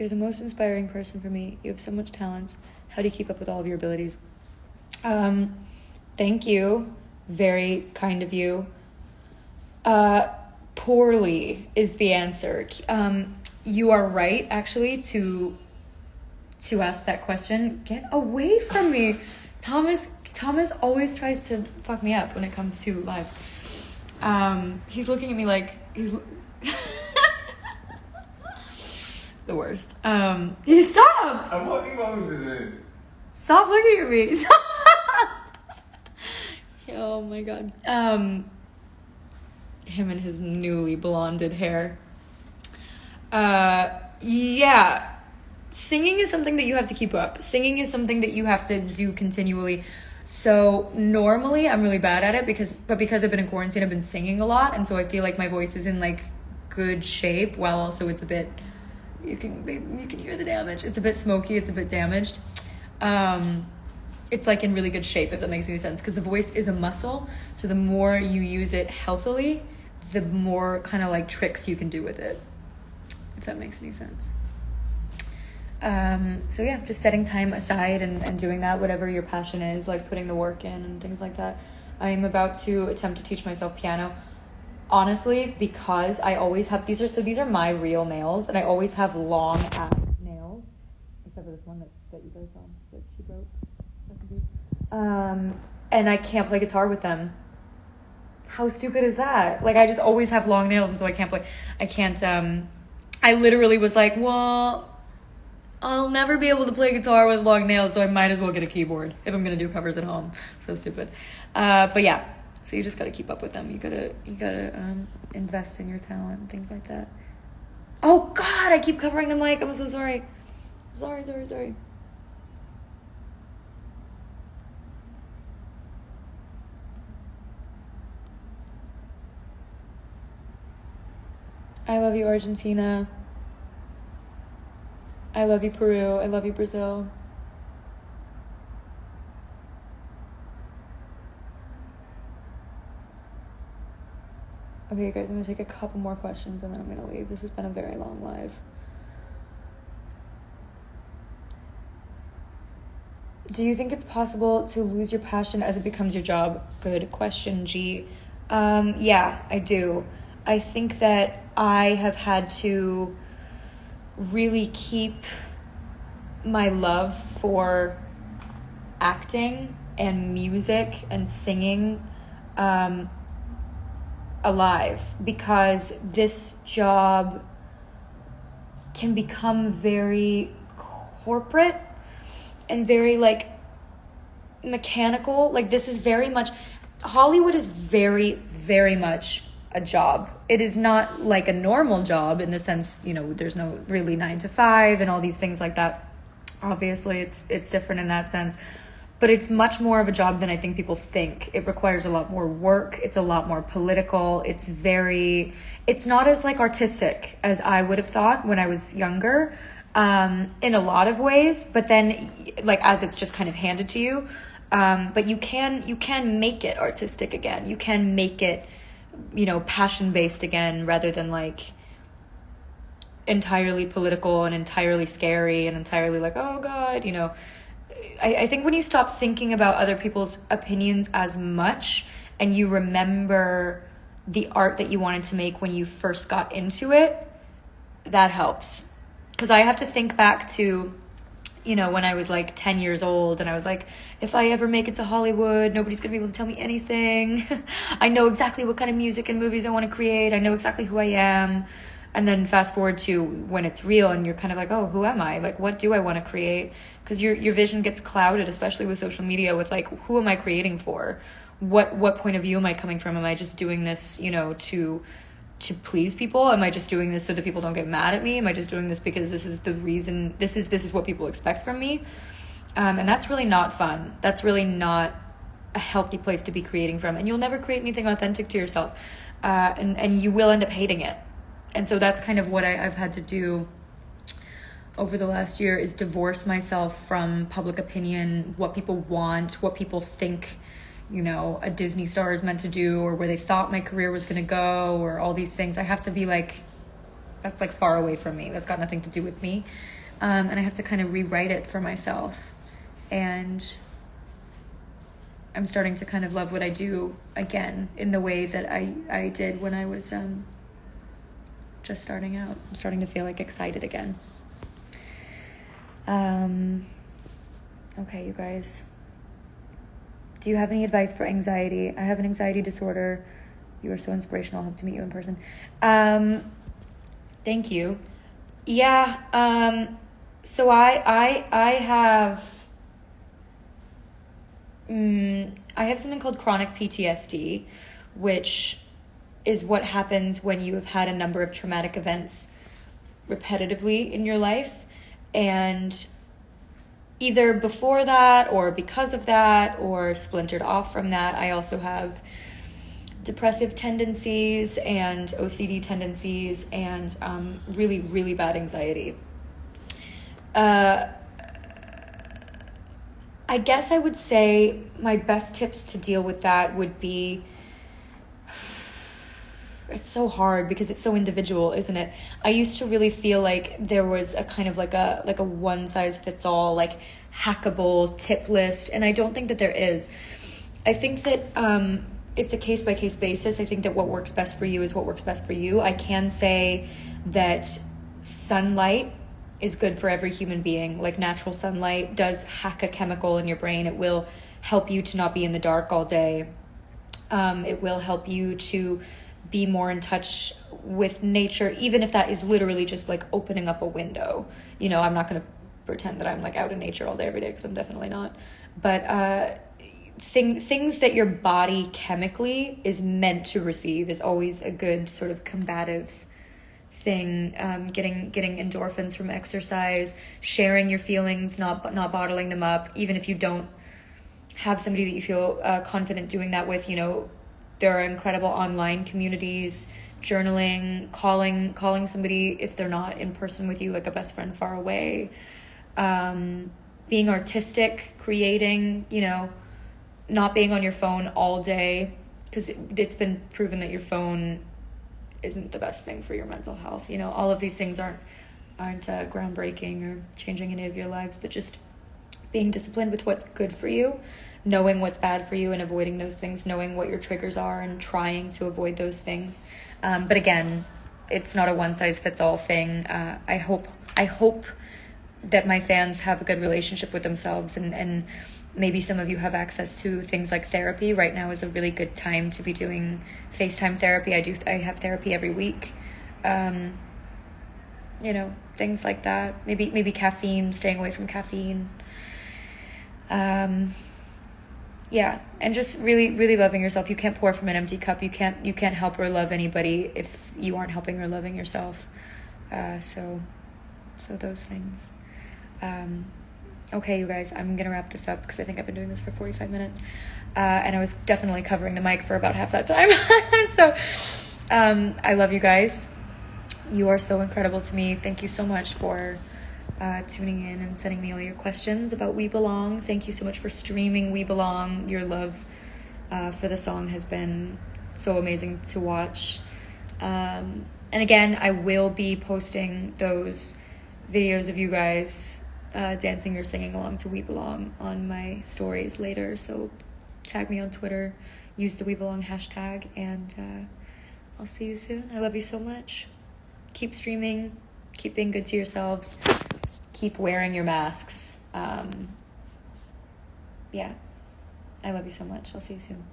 You're the most inspiring person for me. You have so much talent. How do you keep up with all of your abilities? Thank you. Very kind of you. Poorly is the answer. You are right, actually, to ask that question. Get away from me. Thomas always tries to fuck me up when it comes to lives. He's looking at me like he's the worst. Stop! I'm walking over to this. Stop looking at me. Oh my god. Him and his newly blonded hair. Yeah. Singing is something that you have to keep up. Singing is something that you have to do continually. So normally I'm really bad at it because I've been in quarantine, I've been singing a lot, and so I feel like my voice is in like good shape, while also it's a bit, you can hear the damage. It's a bit smoky, it's a bit damaged. It's like in really good shape, if that makes any sense, because the voice is a muscle, so the more you use it healthily, the more kind of like tricks you can do with it, if that makes any sense. So yeah, just setting time aside and doing that, whatever your passion is, like putting the work in and things like that. I'm about to attempt to teach myself piano, honestly, because I always have, these are my real nails, and I always have long ass nails, except for this one that you guys saw that she broke. And I can't play guitar with them. How stupid is that? Like, I just always have long nails, and so I can't I literally was like, well, I'll never be able to play guitar with long nails, so I might as well get a keyboard if I'm gonna do covers at home. So stupid. But yeah, so you just gotta keep up with them. You gotta invest in your talent and things like that. Oh God, I keep covering the mic. I'm so sorry. Sorry. I love you, Argentina. I love you, Peru. I love you, Brazil. Okay, guys, I'm gonna take a couple more questions and then I'm gonna leave. This has been a very long live. Do you think it's possible to lose your passion as it becomes your job? Good question, G. Yeah, I do. I think that I have had to really keep my love for acting and music and singing alive, because this job can become very corporate and very like mechanical. Like, this is very much, Hollywood is very, very much a job. It is not like a normal job in the sense, there's no really 9 to 5 and all these things like that. Obviously it's different in that sense, but it's much more of a job than I think people think. It requires a lot more work. It's a lot more political. It's not as like artistic as I would have thought when I was younger, in a lot of ways, but then like as it's just kind of handed to you. But you can make it artistic again. You can make it, passion based again, rather than like entirely political and entirely scary and entirely like, oh God, I think when you stop thinking about other people's opinions as much and you remember the art that you wanted to make when you first got into it, that helps. Because I have to think back to, when I was like 10 years old and I was like, if I ever make it to Hollywood, nobody's gonna be able to tell me anything. I know exactly what kind of music and movies I want to create. I know exactly who I am. And then fast forward to when it's real and you're kind of like, oh, who am I? Like, what do I want to create? Because your vision gets clouded, especially with social media, with like, who am I creating for? What point of view am I coming from? Am I just doing this, to please people? Am I just doing this so that people don't get mad at me? Am I just doing this because this is the reason, this is what people expect from me? And that's really not fun. That's really not a healthy place to be creating from. And you'll never create anything authentic to yourself. And you will end up hating it. And so that's kind of what I've had to do over the last year, is divorce myself from public opinion, what people want, what people think, a Disney star is meant to do, or where they thought my career was going to go, or all these things. I have to be like, That's like far away from me. That's got nothing to do with me. And I have to kind of rewrite it for myself. And I'm starting to kind of love what I do again in the way that I did when I was just starting out. I'm starting to feel like excited again. Okay, you guys. Do you have any advice for anxiety? I have an anxiety disorder. You are so inspirational. Hope to meet you in person. Thank you. Yeah. So I have something called chronic PTSD, which is what happens when you have had a number of traumatic events repetitively in your life. And either before that or because of that or splintered off from that, I also have depressive tendencies and OCD tendencies and really, really bad anxiety. I guess I would say my best tips to deal with that would be, it's so hard because it's so individual, isn't it? I used to really feel like there was a kind of like a one size fits all, like hackable tip list, and I don't think that there is. I think that it's a case by case basis. I think that what works best for you is what works best for you. I can say that sunlight is good for every human being. Like natural sunlight does hack a chemical in your brain. It will help you to not be in the dark all day. It will help you to be more in touch with nature, even if that is literally just like opening up a window. You know, I'm not going to pretend that I'm like out in nature all day every day, because I'm definitely not. But things that your body chemically is meant to receive is always a good sort of combative thing. Getting endorphins from exercise, sharing your feelings, not bottling them up, even if you don't have somebody that you feel confident doing that with. You know, there are incredible online communities, journaling, calling somebody if they're not in person with you, like a best friend far away, being artistic, creating, you know, not being on your phone all day, because it's been proven that your phone isn't the best thing for your mental health. You know, all of these things aren't groundbreaking or changing any of your lives, but just being disciplined with what's good for you, knowing what's bad for you and avoiding those things, knowing what your triggers are and trying to avoid those things. But again, it's not a one size fits all thing. I hope that my fans have a good relationship with themselves, and maybe some of you have access to things like therapy. Right now is a really good time to be doing FaceTime therapy. I have therapy every week. You know, things like that. Maybe caffeine, staying away from caffeine. Yeah, and just really, really loving yourself. You can't pour from an empty cup. You can't help or love anybody if you aren't helping or loving yourself. So those things. Okay, you guys, I'm gonna wrap this up because I think I've been doing this for 45 minutes, and I was definitely covering the mic for about half that time. So I love you guys. You are so incredible to me. Thank you so much for tuning in and sending me all your questions about We Belong. Thank you so much for streaming We Belong. Your love for the song has been so amazing to watch. And again, I will be posting those videos of you guys dancing or singing along to We Belong on my stories later. So tag me on Twitter, use the We Belong hashtag, and I'll see you soon. I love you so much. Keep streaming, keep being good to yourselves, keep wearing your masks. Yeah, I love you so much. I'll see you soon.